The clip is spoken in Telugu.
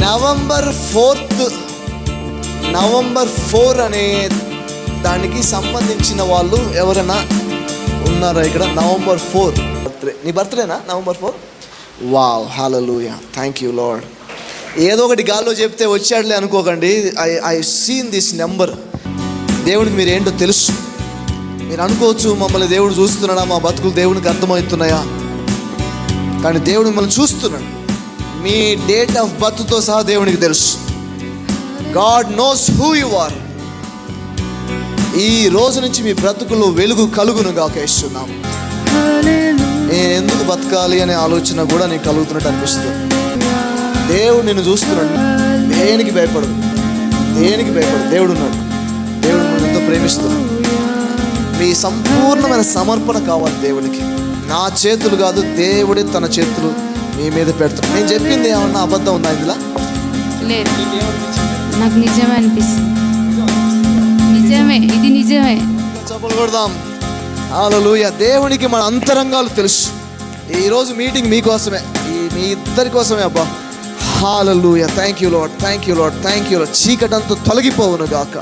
నవంబర్ 4 అనే దానికి సంబంధించిన వాళ్ళు ఎవరైనా ఉన్నారా ఇక్కడ? November 4 birthday. నీ బర్త్డేనా November 4? Wow, hallelujah, thank you Lord. ఏదో ఒకటి గాల్లో చెప్తే వచ్చాడులే అనుకోకండి. I seen this number. దేవుడికి మీరు ఏంటో తెలుసు. మీరు అనుకోవచ్చు, మమ్మల్ని దేవుడు చూస్తున్నాడా, మా బతుకులు దేవునికి అర్థమవుతున్నాయా? కానీ దేవుడు మిమ్మల్ని చూస్తున్నాడు. మీ డేట్ ఆఫ్ బర్త్తో సహా దేవునికి తెలుసు. God knows who you are. ఈ రోజు నుంచి మీ బ్రతుకుల్లో వెలుగు కలుగును గాక యేసునామం. నేను ఎందుకు బతకాలి అనే ఆలోచన కూడా నీకు కలుగుతున్నట్టు అనిపిస్తుంది. దేవుడు నిన్ను చూస్తున్నాడు. దేనికి భయపడదు, దేనికి భయపడదు. దేవుడు ఉన్నాడు. దేవుడు మిమ్మల్ని ఎంతో ప్రేమిస్తున్నాడు. మీ సంపూర్ణమైన సమర్పణ కావాలి దేవునికి. నా చేతులు కాదు, దేవుడే తన చేతులు మీ మీద పెడుతున్నాడు. నేను చెప్పింది ఏమన్నా అబద్ధం ఉందా ఇందులో? లేదు, నాకు నిజమే అనిపిస్తుంది. నిజమే, ఇది నిజమే. చప్పలు కొడదాం. హల్లెలూయా. దేవునికి మన అంతరంగాలు తెలుసు. ఈరోజు మీటింగ్ మీకోసమే, మీ ఇద్దరి కోసమే అబ్బా. Hallelujah. Thank you Lord, thank you Lord, thank you Lord. చీకటంతా తొలగిపోవును గాక.